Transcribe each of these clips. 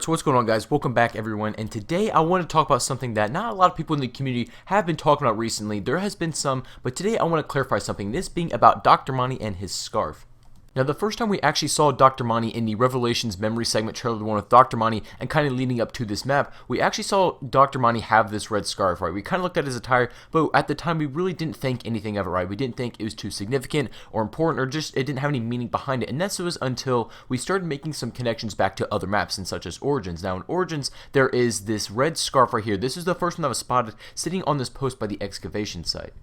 Alright, so what's going on, guys? Welcome back, everyone, and today I want to talk about something that not a lot of people in the community have been talking about recently. There has been some, but today I want to clarify something, this being about Dr. Monty and his scarf. Now, the first time we actually saw Dr. Monty in the Revelations memory segment trailer, the one with Dr. Monty, and kind of leading up to this map, we actually saw Dr. Monty have this red scarf, right? We kind of looked at his attire, but at the time we really didn't think anything of it, right? We didn't think it was too significant or important, or just it didn't have any meaning behind it. And that was until we started making some connections back to other maps, and such as Origins. Now, in Origins, there is this red scarf right here. This is the first one that was spotted sitting on this post by the excavation site.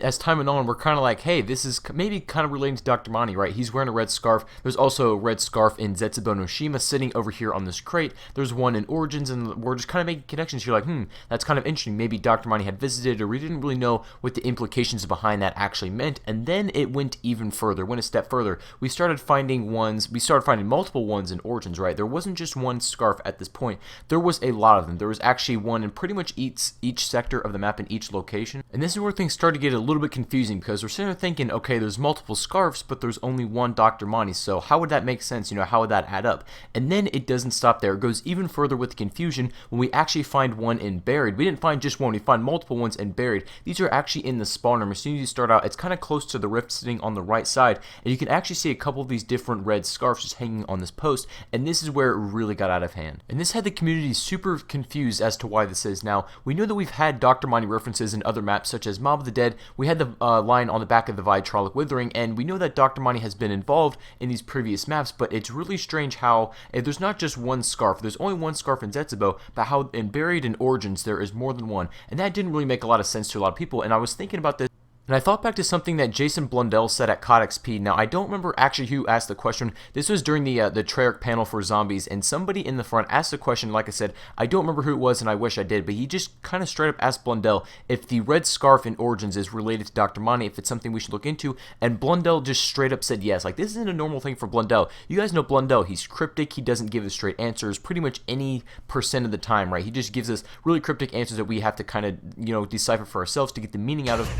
As time went on, we're kind of like, hey, this is maybe kind of relating to Dr. Monty, right? He's wearing a red scarf. There's also a red scarf in Zetsubo no Shima sitting over here on this crate. There's one in Origins, and we're just kind of making connections. You're like, that's kind of interesting. Maybe Dr. Monty had visited, or we didn't really know what the implications behind that actually meant. And then it went even further, went a step further. We started finding multiple ones in Origins, right? There wasn't just one scarf at this point. There was a lot of them. There was actually one in pretty much each sector of the map in each location. And this is where things started to get a little bit confusing, because we're sitting there thinking, okay, there's multiple scarves, but there's only one Dr. Monty, so how would that make sense? You know, how would that add up? And then it doesn't stop there. It goes even further with the confusion when we actually find one in Buried. We didn't find just one, we find multiple ones in Buried. These are actually in the spawn room. As soon as you start out, it's kind of close to the rift sitting on the right side, and you can actually see a couple of these different red scarves just hanging on this post, and this is where it really got out of hand. And this had the community super confused as to why this is. Now, we know that we've had Dr. Monty references in other maps, such as Mob of the Dead. We had the line on the back of the Vitrolic Withering, and we know that Dr. Monty has been involved in these previous maps, but it's really strange how there's not just one scarf. There's only one scarf in Zetsubo, but how in Buried and Origins there is more than one, and that didn't really make a lot of sense to a lot of people. And I was thinking about this, and I thought back to something that Jason Blunder said at CoD XP. Now, I don't remember actually who asked the question. This was during the Treyarch panel for zombies, and somebody in the front asked the question. Like I said, I don't remember who it was, and I wish I did, but he just kind of straight up asked Blundell if the red scarf in Origins is related to Dr. Monty, if it's something we should look into, and Blundell just straight up said yes. Like, this isn't a normal thing for Blundell. You guys know Blundell. He's cryptic. He doesn't give us straight answers pretty much any % of the time, right? He just gives us really cryptic answers that we have to kind of, you know, decipher for ourselves to get the meaning out of.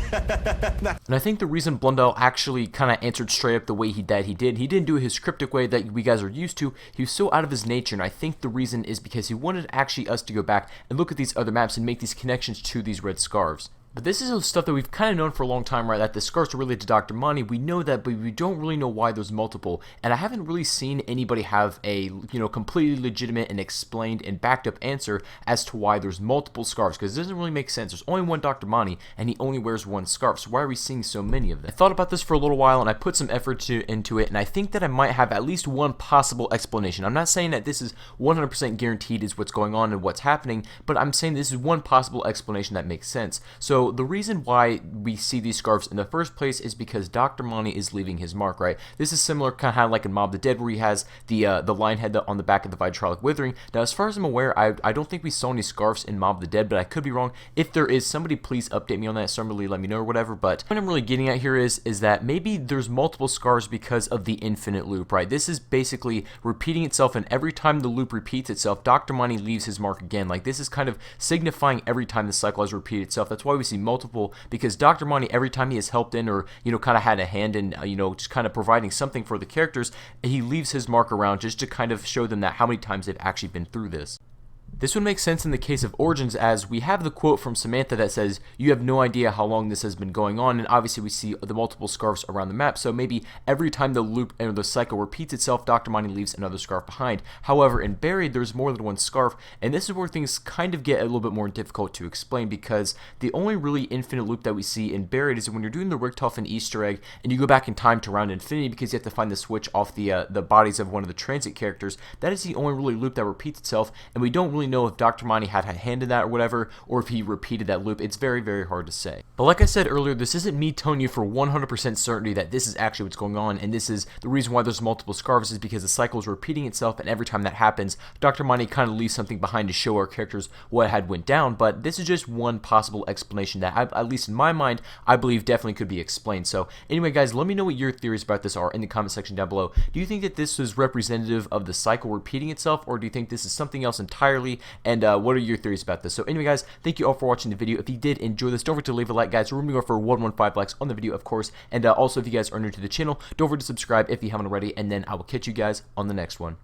And I think the reason Blundell actually kind of answered straight up the way he didn't do it his cryptic way that we guys are used to. He was so out of his nature, and I think the reason is because he wanted actually us to go back and look at these other maps and make these connections to these red scarves. But this is stuff that we've kind of known for a long time, right? That the scarves are related to Dr. Monty. We know that, but we don't really know why there's multiple. And I haven't really seen anybody have a, you know, completely legitimate and explained and backed up answer as to why there's multiple scarves, because it doesn't really make sense. There's only one Dr. Monty, and he only wears one scarf. So why are we seeing so many of them? I thought about this for a little while, and I put some effort into it, and I think that I might have at least one possible explanation. I'm not saying that this is 100% guaranteed is what's going on and what's happening, but I'm saying this is one possible explanation that makes sense. So the reason why we see these scarves in the first place is because Dr. Monty is leaving his mark, right? This is similar kind of like in Mob of the Dead, where he has the lion head on the back of the Vitrolic Withering. Now, as far as I'm aware, I don't think we saw any scarves in Mob of the Dead, but I could be wrong. If there is, somebody please update me on that. Somebody let me know or whatever. But what I'm really getting at here is that maybe there's multiple scarves because of the infinite loop, right? This is basically repeating itself, and every time the loop repeats itself, Dr. Monty leaves his mark again. Like, this is kind of signifying every time the cycle has repeated itself. That's why we see multiple, because Dr. Monty, every time he has helped in or, you know, kind of had a hand in, you know, just kind of providing something for the characters, he leaves his mark around just to kind of show them that how many times they've actually been through this. This would make sense in the case of Origins, as we have the quote from Samantha that says, "You have no idea how long this has been going on," and obviously we see the multiple scarves around the map, so maybe every time the loop or the cycle repeats itself, Dr. Monty leaves another scarf behind. However, in Buried, there's more than one scarf, and this is where things kind of get a little bit more difficult to explain, because the only really infinite loop that we see in Buried is when you're doing the Richtofen Easter egg, and you go back in time to Round Infinity, because you have to find the switch off the bodies of one of the transit characters. That is the only really loop that repeats itself, and we don't really know if Dr. Monty had a hand in that or whatever, or if he repeated that loop. It's very, very hard to say. But like I said earlier, this isn't me telling you for 100% certainty that this is actually what's going on, and this is the reason why there's multiple scarves, is because the cycle is repeating itself, and every time that happens, Dr. Monty kind of leaves something behind to show our characters what had went down. But this is just one possible explanation that, at least in my mind, I believe definitely could be explained. So anyway, guys, let me know what your theories about this are in the comment section down below. Do you think that this is representative of the cycle repeating itself, or do you think this is something else entirely? And what are your theories about this? So anyway, guys, thank you all for watching the video. If you did enjoy this, don't forget to leave a like, guys. We're moving for 115 likes on the video, of course. And also, if you guys are new to the channel, don't forget to subscribe if you haven't already, and then I will catch you guys on the next one.